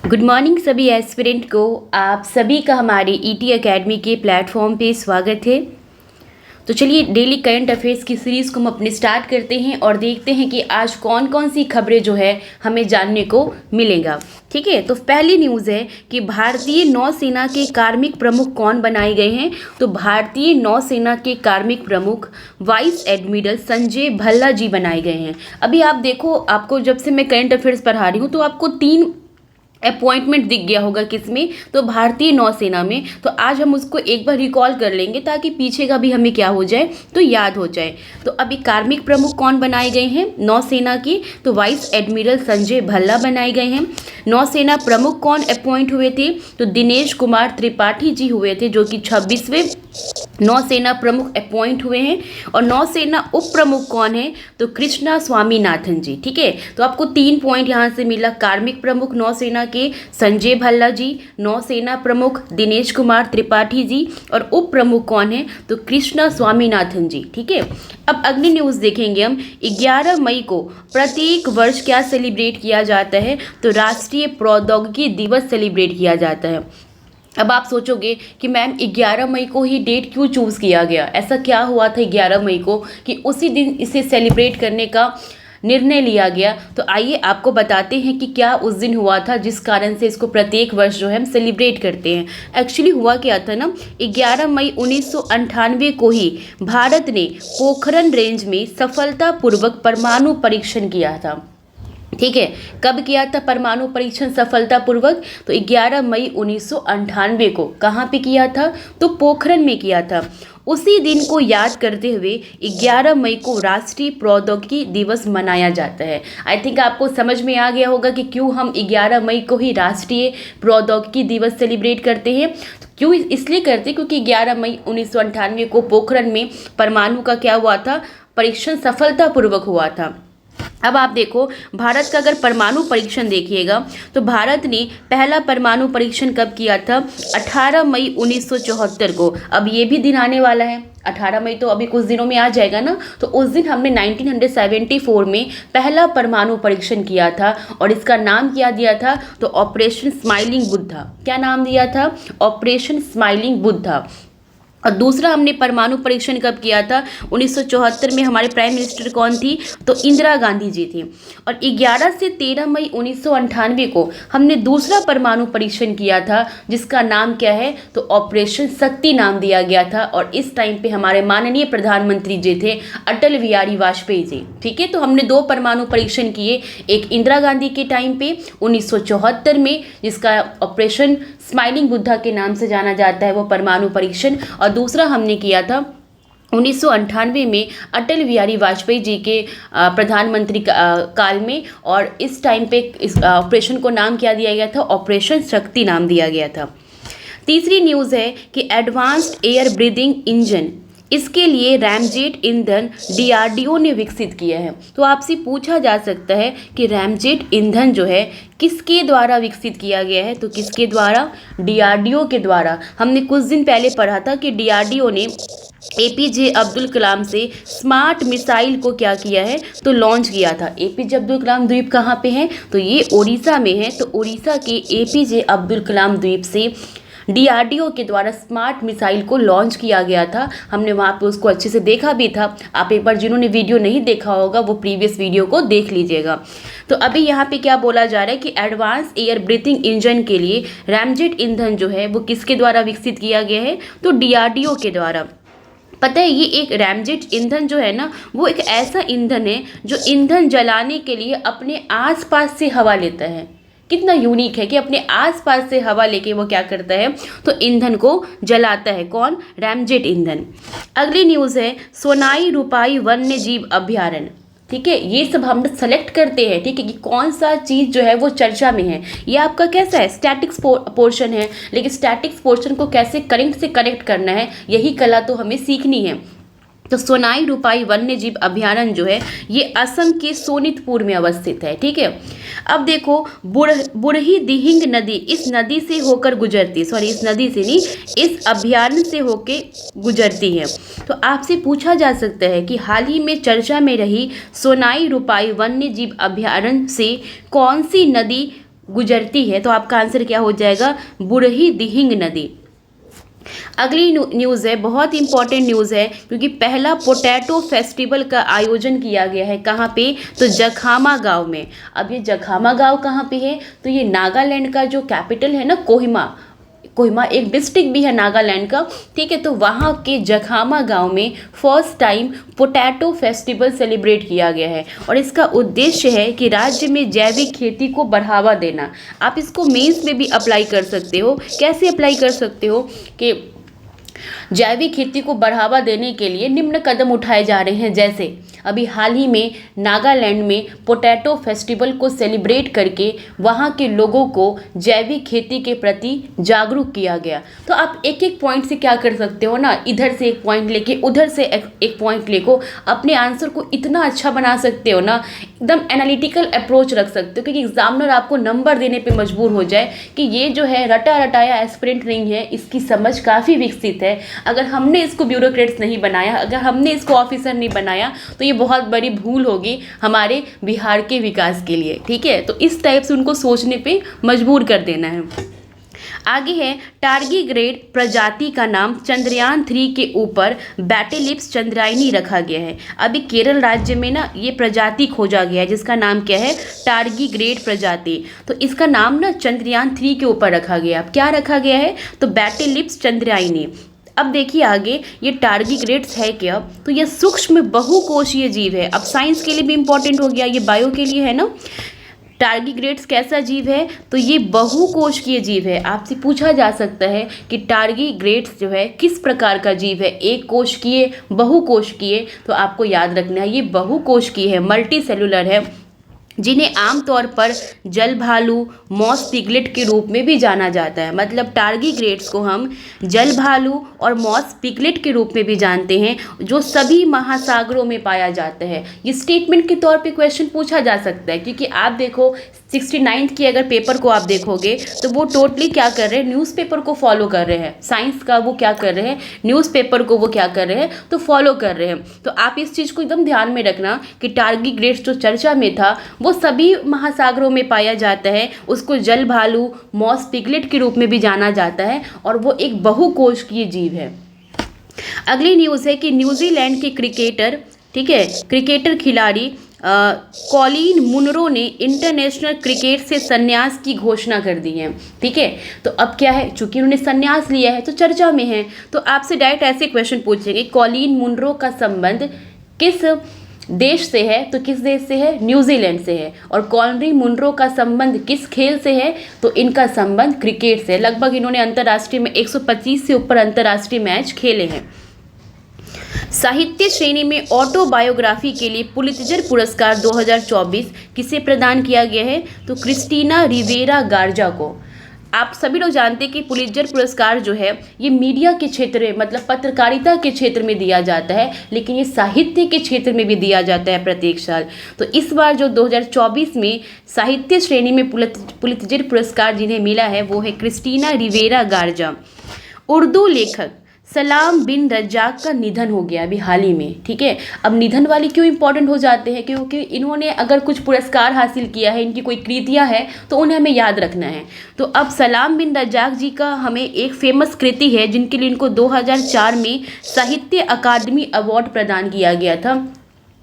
Good morning सभी aspirant को। आप सभी का हमारे ईटी एकेडमी के प्लेटफॉर्म पे स्वागत है। तो चलिए डेली करंट अफेयर्स की सीरीज़ को हम अपने स्टार्ट करते हैं और देखते हैं कि आज कौन कौन सी खबरें जो है हमें जानने को मिलेगा। ठीक है, तो पहली न्यूज़ है कि भारतीय नौसेना के कार्मिक प्रमुख कौन बनाए गए हैं। तो भारतीय नौसेना के कार्मिक प्रमुख वाइस एडमिरल संजय भल्ला जी बनाए गए हैं। अभी आप देखो, आपको जब से मैं करंट अफेयर्स पढ़ा रही हूँ तो आपको 3 अपॉइंटमेंट दिख गया होगा, किसमें, तो भारतीय नौसेना में। तो आज हम उसको एक बार रिकॉल कर लेंगे ताकि पीछे का भी हमें क्या हो जाए, तो याद हो जाए। तो अभी कार्मिक प्रमुख कौन बनाए गए हैं नौसेना के, तो वाइस एडमिरल संजय भल्ला बनाए गए हैं। नौसेना प्रमुख कौन अपॉइंट हुए थे, तो दिनेश कुमार त्रिपाठी जी हुए थे, जो कि 26वें नौसेना प्रमुख अपॉइंट हुए हैं। और नौसेना उप प्रमुख कौन है, तो कृष्णा स्वामीनाथन जी। ठीक है, तो आपको 3 पॉइंट यहाँ से मिला। कार्मिक प्रमुख नौसेना के संजय भल्ला जी, नौसेना प्रमुख दिनेश कुमार त्रिपाठी जी, और उप प्रमुख कौन है, तो कृष्णा स्वामीनाथन जी। ठीक है, अब अगली न्यूज़ देखेंगे हम। 11 मई को प्रत्येक वर्ष क्या सेलिब्रेट किया जाता है, तो राष्ट्रीय प्रौद्योगिकी दिवस सेलिब्रेट किया जाता है। अब आप सोचोगे कि मैम 11 मई को ही डेट क्यों चूज़ किया गया, ऐसा क्या हुआ था 11 मई को कि उसी दिन इसे सेलिब्रेट करने का निर्णय लिया गया। तो आइए आपको बताते हैं कि क्या उस दिन हुआ था जिस कारण से इसको प्रत्येक वर्ष जो है हम सेलिब्रेट करते हैं। एक्चुअली हुआ क्या था ना, 11 मई 1998 को ही भारत ने पोखरण रेंज में सफलतापूर्वक परमाणु परीक्षण किया था। ठीक है, कब किया था परमाणु परीक्षण सफलतापूर्वक, तो 11 मई 1998 को। कहाँ पे किया था, तो पोखरण में किया था। उसी दिन को याद करते हुए 11 मई को राष्ट्रीय प्रौद्योगिकी दिवस मनाया जाता है। आई थिंक आपको समझ में आ गया होगा कि क्यों हम 11 मई को ही राष्ट्रीय प्रौद्योगिकी दिवस सेलिब्रेट करते हैं। तो क्यों इसलिए करते हैं क्योंकि 11 मई 1998 को पोखरण में परमाणु का क्या हुआ था, परीक्षण सफलतापूर्वक हुआ था। अब आप देखो, भारत का अगर परमाणु परीक्षण देखिएगा तो भारत ने पहला परमाणु परीक्षण कब किया था, 18 मई 1974 को। अब ये भी दिन आने वाला है, 18 मई तो अभी कुछ दिनों में आ जाएगा ना। तो उस दिन हमने 1974 में पहला परमाणु परीक्षण किया था और इसका नाम क्या दिया था, तो ऑपरेशन स्माइलिंग बुद्धा। क्या नाम दिया था, ऑपरेशन स्माइलिंग बुद्धा। और दूसरा हमने परमाणु परीक्षण कब किया था, 1974 में। हमारे प्राइम मिनिस्टर कौन थी, तो इंदिरा गांधी जी थी। और 11 से 13 मई 1998 को हमने दूसरा परमाणु परीक्षण किया था जिसका नाम क्या है, तो ऑपरेशन शक्ति नाम दिया गया था। और इस टाइम पे हमारे माननीय प्रधानमंत्री जी थे अटल बिहारी वाजपेयी जी। ठीक है, तो हमने 2 परमाणु परीक्षण किए, एक इंदिरा गांधी के टाइम पे 1974 में, जिसका ऑपरेशन स्माइलिंग बुद्धा के नाम से जाना जाता है वो परमाणु परीक्षण, और दूसरा हमने किया था 1998 में अटल बिहारी वाजपेयी जी के प्रधानमंत्री काल में। और इस टाइम पे इस ऑपरेशन को नाम क्या दिया गया था, ऑपरेशन शक्ति नाम दिया गया था। तीसरी न्यूज़ है कि एडवांस्ड एयर ब्रीदिंग इंजन, इसके लिए रैमजेट ईंधन डीआरडीओ ने विकसित किया है। तो आपसे पूछा जा सकता है कि रैमजेट ईंधन जो है किसके द्वारा विकसित किया गया है, तो किसके द्वारा, डीआरडीओ के द्वारा। हमने कुछ दिन पहले पढ़ा था कि डीआरडीओ ने एपीजे अब्दुल कलाम से स्मार्ट मिसाइल को क्या किया है, तो लॉन्च किया था। एपीजे अब्दुल कलाम द्वीप कहाँ पे है, तो ये उड़ीसा में है। तो उड़ीसा के एपीजे अब्दुल कलाम द्वीप से डीआरडीओ के द्वारा स्मार्ट मिसाइल को लॉन्च किया गया था। हमने वहाँ पे उसको अच्छे से देखा भी था। आप एक बार जिन्होंने वीडियो नहीं देखा होगा वो प्रीवियस वीडियो को देख लीजिएगा। तो अभी यहाँ पे क्या बोला जा रहा है कि एडवांस एयर ब्रीथिंग इंजन के लिए रैमजेट ईंधन जो है वो किसके द्वारा विकसित किया गया है, तो डीआरडीओ के द्वारा। पता है, ये एक रैमजेट ईंधन जो है ना, वो एक ऐसा ईंधन है जो ईंधन जलाने के लिए अपने आसपास से हवा लेता है। कितना यूनिक है कि अपने आसपास से हवा लेके वो क्या करता है, तो ईंधन को जलाता है। कौन, रैमजेट ईंधन। अगली न्यूज़ है सोनाई रुपाई वन्य जीव अभयारण्य। ठीक है, ये सब हम सेलेक्ट करते हैं, ठीक है, कि कौन सा चीज़ जो है वो चर्चा में है। ये आपका कैसा है, स्टैटिक्स पोर्शन है, लेकिन स्टैटिक्स पोर्शन को कैसे करंट से कनेक्ट करना है, यही कला तो हमें सीखनी है। तो सोनाई रुपाई वन्य जीव अभयारण्य जो है ये असम के सोनितपुर में अवस्थित है। ठीक है, अब देखो बुढ़ही दिहिंग नदी इस नदी से होकर गुजरती, इस नदी से नहीं, इस अभयारण्य से होकर गुजरती है। तो आपसे पूछा जा सकता है कि हाल ही में चर्चा में रही सोनाई रुपाई वन्य जीव अभयारण्य से कौन सी नदी गुजरती है, तो आपका आंसर क्या हो जाएगा, बुरही दिहिंग नदी। अगली न्यूज़ है, बहुत इंपॉर्टेंट न्यूज़ है, क्योंकि पहला पोटैटो फेस्टिवल का आयोजन किया गया है कहाँ पे, तो जखामा गांव में। अब ये जखामा गांव कहाँ पे है, तो ये नागालैंड का जो कैपिटल है ना, कोहिमा, कोहिमा एक डिस्ट्रिक्ट भी है नागालैंड का, ठीक है। तो वहाँ के जखामा गांव में first time potato festival celebrate किया गया है, और इसका उद्देश्य है कि राज्य में जैविक खेती को बढ़ावा देना। आप इसको मेंस में भी अप्लाई कर सकते हो। कैसे अप्लाई कर सकते हो कि जैविक खेती को बढ़ावा देने के लिए निम्न कदम उठाए जा रहे हैं, जैसे अभी हाल ही में नागालैंड में पोटैटो फेस्टिवल को सेलिब्रेट करके वहाँ के लोगों को जैविक खेती के प्रति जागरूक किया गया। तो आप एक एक पॉइंट से क्या कर सकते हो ना, इधर से एक पॉइंट लेके उधर से एक पॉइंट लेको अपने आंसर को इतना अच्छा बना सकते हो ना, एकदम एनालिटिकल अप्रोच रख सकते हो, क्योंकि एग्जामिनर आपको नंबर देने पे मजबूर हो जाए कि ये जो है रटा रटाया एस्पिरेंट नहीं है, इसकी समझ काफ़ी विकसित है। अगर हमने इसको ब्यूरोक्रेट्स नहीं बनाया, अगर हमने इसको ऑफिसर नहीं बनाया, तो ये बहुत बड़ी भूल होगी हमारे बिहार के विकास के लिए, ठीक है। तो इस टाइप से उनको सोचने पे मजबूर कर देना है। आगे है, टारगीग्रेड प्रजाति का नाम चंद्रयान 3 के ऊपर बैटेलिप्स चंद्रायनी रखा गया है। अभी केरल राज्य में ना ये प्रजाति खोजा गया है जिसका नाम क्या है, टारगीग्रेड प्रजाति। तो इसका नाम ना चंद्रयान 3 के ऊपर रखा गया। अब क्या रखा गया है, तो बैटेलिप्स चंद्रायनी। अब देखिए आगे, ये टारगीग्रेड्स है क्या, तो ये सूक्ष्म बहुकोशीय जीव है। अब साइंस के लिए भी इंपॉर्टेंट हो गया, ये बायो के लिए है ना। टारगीग्रेड्स कैसा जीव है, तो ये बहुकोशीय जीव है। आपसे पूछा जा सकता है कि टारगीग्रेड्स जो है किस प्रकार का जीव है, एक कोशिकीय, बहुकोशिकीय, तो आपको याद रखना है ये बहुकोशिकीय है, मल्टी सेलुलर है, जिन्हें आमतौर पर जल भालू, मॉस पिगलेट के रूप में भी जाना जाता है। मतलब टारगीग्रेड्स को हम जल भालू और मॉस पिगलेट के रूप में भी जानते हैं, जो सभी महासागरों में पाया जाता है। ये स्टेटमेंट के तौर पे क्वेश्चन पूछा जा सकता है, क्योंकि आप देखो 69th की अगर पेपर को आप देखोगे तो वो टोटली क्या कर रहे हैं, न्यूज़पेपर को फॉलो कर रहे हैं। साइंस का वो क्या कर रहे हैं, न्यूज़पेपर को वो क्या कर रहे हैं, तो फॉलो कर रहे हैं। तो आप इस चीज़ को एकदम ध्यान में रखना कि टारगीग्रेड्स जो चर्चा में था वो सभी महासागरों में पाया जाता है, उसको जल भालू, मॉस पिगलेट के रूप में भी जाना जाता है, और वो एक बहुकोशिकीय जीव है। अगली न्यूज़ है कि न्यूजीलैंड के क्रिकेटर, ठीक है, क्रिकेटर खिलाड़ी कॉलिन मुनरो ने इंटरनेशनल क्रिकेट से संन्यास की घोषणा कर दी है, ठीक है। तो अब क्या है, चूंकि उन्होंने संन्यास लिया है तो चर्चा में है, तो आपसे डायरेक्ट ऐसे क्वेश्चन पूछेंगे, कॉलिन मुनरो का संबंध किस देश से है, तो किस देश से है, न्यूजीलैंड से है। और कॉलिन मुनरो का संबंध किस खेल से है, तो इनका संबंध क्रिकेट से। लगभग इन्होंने अंतर्राष्ट्रीय में 125 से ऊपर अंतर्राष्ट्रीय मैच खेले हैं। साहित्य श्रेणी में ऑटोबायोग्राफी के लिए पुलित्जर पुरस्कार 2024 किसे प्रदान किया गया है, तो क्रिस्टीना रिवेरा गार्जा को। आप सभी लोग जानते हैं कि पुलित्जर पुरस्कार जो है ये मीडिया के क्षेत्र में, मतलब पत्रकारिता के क्षेत्र में दिया जाता है, लेकिन ये साहित्य के क्षेत्र में भी दिया जाता है प्रत्येक साल। तो इस बार जो 2024 में साहित्य श्रेणी में पुलित्जर पुरस्कार जिन्हें मिला है वो है क्रिस्टीना रिवेरा गार्जा। उर्दू लेखक सलाम बिन रज्जाक का निधन हो गया अभी हाल ही में, ठीक है। अब निधन वाले क्यों इंपॉर्टेंट हो जाते हैं, क्योंकि इन्होंने अगर कुछ पुरस्कार हासिल किया है, इनकी कोई कृतियाँ है तो उन्हें हमें याद रखना है। तो अब सलाम बिन रज्जाक जी का हमें एक फेमस कृति है जिनके लिए इनको 2004 में साहित्य अकादमी अवार्ड प्रदान किया गया था।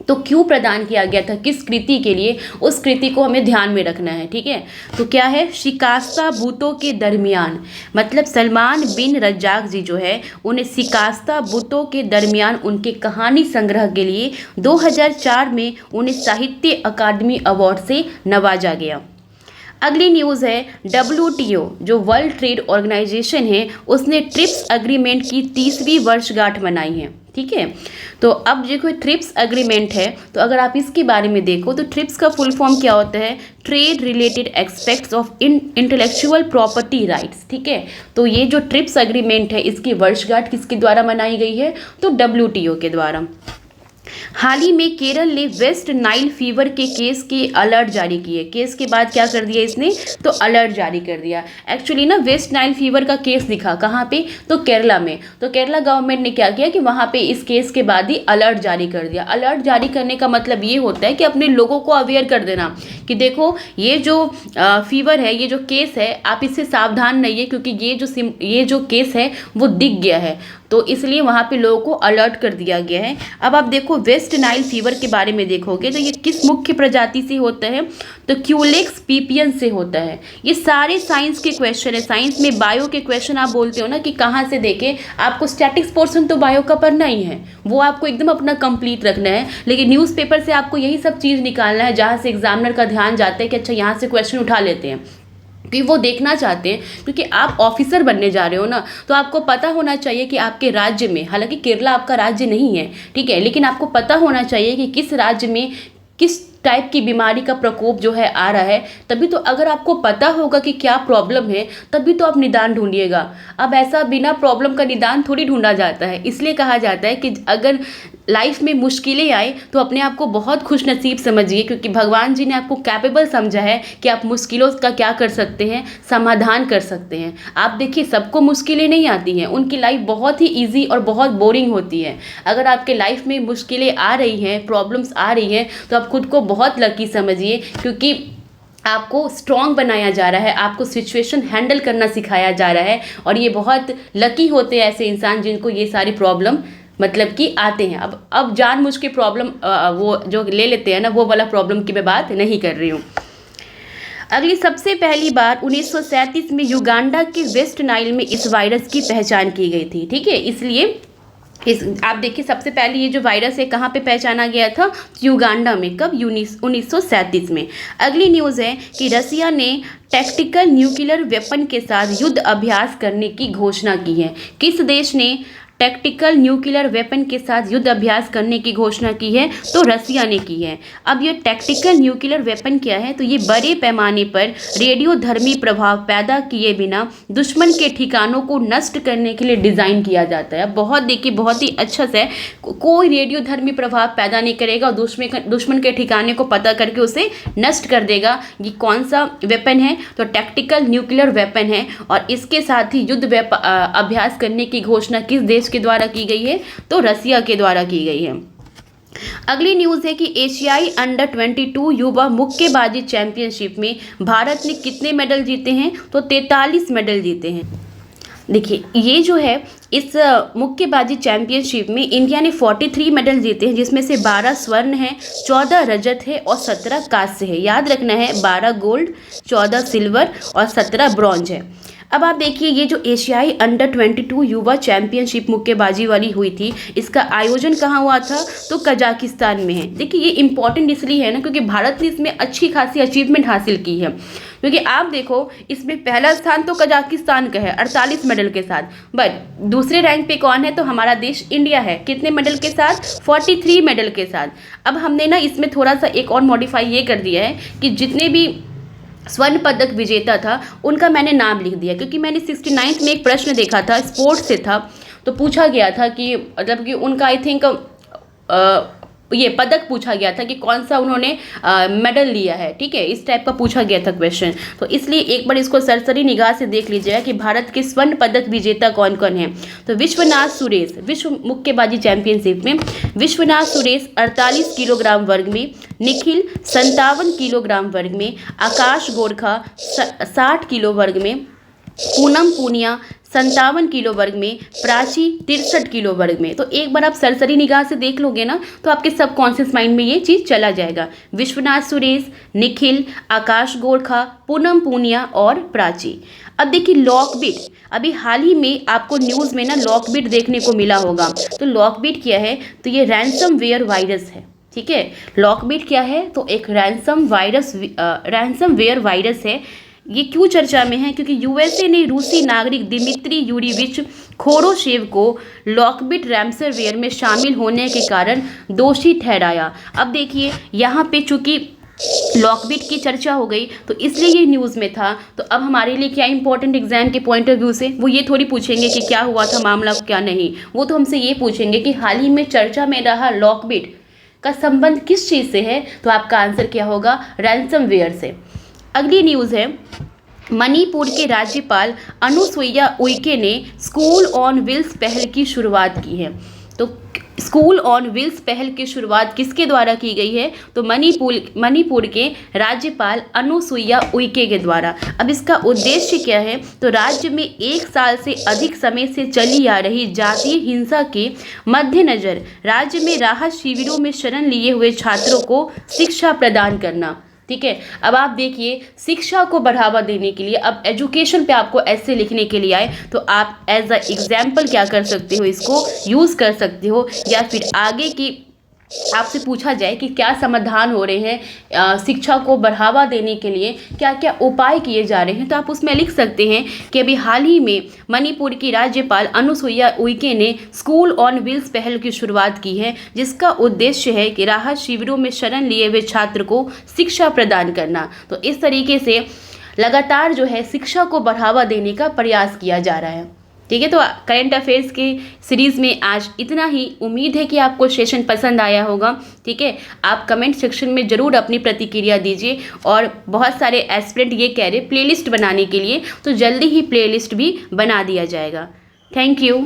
तो क्यों प्रदान किया गया था, किस कृति के लिए, उस कृति को हमें ध्यान में रखना है, ठीक है। तो क्या है, शिकास्ता बूतों के दरमियान, मतलब सलमान बिन रज्जाक जी जो है उन्हें शिकास्ता बूतों के दरमियान उनके कहानी संग्रह के लिए 2004 में उन्हें साहित्य अकादमी अवार्ड से नवाजा गया। अगली न्यूज़ है, WTO जो वर्ल्ड ट्रेड ऑर्गेनाइजेशन है उसने ट्रिप्स एग्रीमेंट की 30वीं वर्षगांठ मनाई है, ठीक है। तो अब देखो ट्रिप्स एग्रीमेंट है, तो अगर आप इसके बारे में देखो तो ट्रिप्स का फुल फॉर्म क्या होता है, trade related aspects of intellectual property rights, ठीक है। तो ये जो ट्रिप्स एग्रीमेंट है इसकी वर्षगांठ किसके द्वारा मनाई गई है, तो WTO के द्वारा। हाल ही में केरल ने वेस्ट नाइल फीवर के केस के अलर्ट जारी किए। केस के बाद क्या कर दिया इसने, तो अलर्ट जारी कर दिया। एक्चुअली ना वेस्ट नाइल फीवर का केस दिखा कहाँ पे, तो केरला में। तो केरला गवर्नमेंट ने क्या किया कि वहाँ पे इस केस के बाद ही अलर्ट जारी कर दिया। अलर्ट जारी करने का मतलब ये होता है कि अपने लोगों को अवेयर कर देना कि देखो ये जो फीवर है, ये जो केस है, आप इससे सावधान रहिए क्योंकि ये जो केस है वो दिख गया है। तो इसलिए वहाँ पे लोगों को अलर्ट कर दिया गया है। अब आप देखो वेस्ट नाइल फीवर के बारे में देखोगे तो ये किस मुख्य प्रजाति से होता है, तो क्यूलेक्स पीपियन से होता है। ये सारे साइंस के क्वेश्चन है। साइंस में बायो के क्वेश्चन आप बोलते हो ना कि कहाँ से देखें, आपको स्टैटिक्स पोर्शन तो बायो का पढ़ना ही है, वो आपको एकदम अपना कंप्लीट रखना है। लेकिन न्यूज़पेपर से आपको यही सब चीज़ निकालना है जहाँ से एग्जामिनर का ध्यान जाता है कि अच्छा यहाँ से क्वेश्चन उठा लेते हैं, कि वो देखना चाहते हैं क्योंकि आप ऑफिसर बनने जा रहे हो ना, तो आपको पता होना चाहिए कि आपके राज्य में, हालांकि केरला आपका राज्य नहीं है, ठीक है, लेकिन आपको पता होना चाहिए कि किस राज्य में किस टाइप की बीमारी का प्रकोप जो है आ रहा है। तभी तो अगर आपको पता होगा कि क्या प्रॉब्लम है तभी तो आप निदान ढूंढिएगा। अब ऐसा बिना प्रॉब्लम का निदान थोड़ी ढूंढा जाता है। इसलिए कहा जाता है कि अगर लाइफ में मुश्किलें आए तो अपने आप को बहुत खुश नसीब समझिए क्योंकि भगवान जी ने आपको कैपेबल समझा है कि आप मुश्किलों का क्या कर सकते हैं, समाधान कर सकते हैं। आप देखिए सबको मुश्किलें नहीं आती हैं, उनकी लाइफ बहुत ही ईजी और बहुत बोरिंग होती है। अगर आपके लाइफ में मुश्किलें आ रही हैं, प्रॉब्लम्स आ रही हैं, तो आप खुद को बहुत लकी समझिए क्योंकि आपको स्ट्रॉन्ग बनाया जा रहा है, आपको सिचुएशन हैंडल करना सिखाया जा रहा है। और ये बहुत लकी होते हैं ऐसे इंसान जिनको ये सारी प्रॉब्लम मतलब कि आते हैं। अब जानबूझ के प्रॉब्लम वो जो ले लेते हैं ना, वो वाला प्रॉब्लम की मैं बात नहीं कर रही हूँ। अगली सबसे पहली बार 1937 में युगांडा के वेस्ट नाइल में इस वायरस की पहचान की गई थी, ठीक है। इसलिए आप देखिए सबसे पहले ये जो वायरस है कहाँ पे पहचाना गया था, युगांडा में। कब, 1937 में। अगली न्यूज़ है कि रसिया ने टैक्टिकल न्यूक्लियर वेपन के साथ युद्ध अभ्यास करने की घोषणा की है। किस देश ने टैक्टिकल न्यूक्लियर वेपन के साथ युद्ध अभ्यास करने की घोषणा की है, तो रसिया ने की है। अब ये टैक्टिकल न्यूक्लियर वेपन क्या है, तो ये बड़े पैमाने पर रेडियोधर्मी प्रभाव पैदा किए बिना दुश्मन के ठिकानों को नष्ट करने के लिए डिज़ाइन किया जाता है। बहुत देखिए बहुत ही अच्छा से कोई रेडियोधर्मी प्रभाव पैदा नहीं करेगा और दुश्मन के ठिकाने को पता करके उसे नष्ट कर देगा। ये कौन सा वेपन है, तो टैक्टिकल न्यूक्लियर वेपन है। और इसके साथ ही युद्ध अभ्यास करने की घोषणा किस देश के द्वारा की गई है, तो रसिया के द्वारा की गई है। अगली न्यूज़ है कि एशियाई अंडर 22 युवा मुक्केबाजी चैंपियनशिप में भारत ने कितने मेडल जीते हैं, तो 43 मेडल जीते हैं। देखिए ये जो है इस मुक्केबाजी चैंपियनशिप में इंडिया ने 43 मेडल जीते हैं, जिसमें से 12 स्वर्ण हैं, 14 रजत है और 17 कांस्य है। याद रखना है 12 गोल्ड, 14 सिल्वर और 17 ब्रॉन्ज है। अब आप देखिए ये जो एशियाई अंडर 22 युवा चैंपियनशिप मुक्केबाजी वाली हुई थी, इसका आयोजन कहाँ हुआ था, तो कजाकिस्तान में है। देखिए ये इंपॉर्टेंट इसलिए है ना क्योंकि भारत ने इसमें अच्छी खासी अचीवमेंट हासिल की है। क्योंकि आप देखो इसमें पहला स्थान तो कजाकिस्तान का है 48 मेडल के साथ, बट दूसरे रैंक पे कौन है, तो हमारा देश इंडिया है। कितने मेडल के साथ, 43 मेडल के साथ। अब हमने ना इसमें थोड़ा सा एक और मॉडिफाई ये कर दिया है कि जितने भी स्वर्ण पदक विजेता था उनका मैंने नाम लिख दिया, क्योंकि मैंने 69 में एक प्रश्न देखा था, स्पोर्ट्स से था, तो पूछा गया था कि मतलब कि उनका आई थिंक ये पदक पूछा गया था कि कौन सा उन्होंने मेडल लिया है, ठीक है, इस टाइप का पूछा गया था क्वेश्चन। तो इसलिए एक बार इसको सरसरी निगाह से देख लीजिएगा कि भारत के स्वर्ण पदक विजेता कौन कौन है। तो विश्वनाथ सुरेश, विश्व मुक्केबाजी चैंपियनशिप में विश्वनाथ सुरेश 48 किलोग्राम वर्ग में, निखिल 57 किलोग्राम वर्ग में, आकाश गोरखा 60 किलो वर्ग में, पूनम पूनिया 57 किलो वर्ग में, प्राची 63 किलो वर्ग में। तो एक बार आप सरसरी निगाह से देख लोगे ना तो आपके सबकॉन्शियस माइंड में ये चीज़ चला जाएगा। विश्वनाथ सुरेश, निखिल, आकाश गोरखा, पूनम पूनिया और प्राची। अब देखिए लॉकबिट, अभी हाल ही में आपको न्यूज़ में ना लॉकबिट देखने को मिला होगा। तो लॉकबिट क्या है, तो ये रैंसमवेयर वायरस है, ठीक है। लॉकबिट क्या है, तो एक रैंसमवेयर वायरस है। ये क्यों चर्चा में है, क्योंकि यूएसए ने रूसी नागरिक दिमित्री यूरीविच खोरोशेव को लॉकबिट रैंसमवेयर में शामिल होने के कारण दोषी ठहराया। अब देखिए यहाँ पे चूंकि लॉकबिट की चर्चा हो गई, तो इसलिए ये न्यूज़ में था। तो अब हमारे लिए क्या इंपॉर्टेंट एग्जाम के पॉइंट ऑफ व्यू से, वो ये थोड़ी पूछेंगे कि क्या हुआ था मामला क्या नहीं, वो तो हमसे ये पूछेंगे कि हाल ही में चर्चा में रहा लॉकबिट का संबंध किस चीज़ से है। तो आपका आंसर क्या होगा, रैंसमवेयर से। अगली न्यूज़ है, मणिपुर के राज्यपाल अनुसुईया उइके ने स्कूल ऑन व्हील्स पहल की शुरुआत की है। तो स्कूल ऑन व्हील्स पहल की शुरुआत किसके द्वारा की गई है, तो मणिपुर के राज्यपाल अनुसुईया उइके के द्वारा। अब इसका उद्देश्य क्या है, तो राज्य में 1 साल से अधिक समय से चली आ रही जातीय हिंसा के मद्देनजर राज्य में राहत शिविरों में शरण लिए हुए छात्रों को शिक्षा प्रदान करना। ठीक है, अब आप देखिए, शिक्षा को बढ़ावा देने के लिए, अब एजुकेशन पे आपको ऐसे लिखने के लिए आए तो आप एज अ एग्जाम्पल क्या कर सकते हो, इसको यूज़ कर सकते हो, या फिर आगे की आपसे पूछा जाए कि क्या समाधान हो रहे हैं शिक्षा को बढ़ावा देने के लिए, क्या क्या उपाय किए जा रहे हैं, तो आप उसमें लिख सकते हैं कि अभी हाल ही में मणिपुर की राज्यपाल अनुसुईया उइके ने स्कूल ऑन व्हील्स पहल की शुरुआत की है, जिसका उद्देश्य है कि राहत शिविरों में शरण लिए हुए छात्र को शिक्षा प्रदान करना। तो इस तरीके से लगातार जो है शिक्षा को बढ़ावा देने का प्रयास किया जा रहा है। ठीक है, तो करंट अफेयर्स की सीरीज़ में आज इतना ही। उम्मीद है कि आपको सेशन पसंद आया होगा। ठीक है, आप कमेंट सेक्शन में ज़रूर अपनी प्रतिक्रिया दीजिए, और बहुत सारे एस्पिरेंट ये कह रहे प्लेलिस्ट बनाने के लिए, तो जल्दी ही प्लेलिस्ट भी बना दिया जाएगा। Thank you.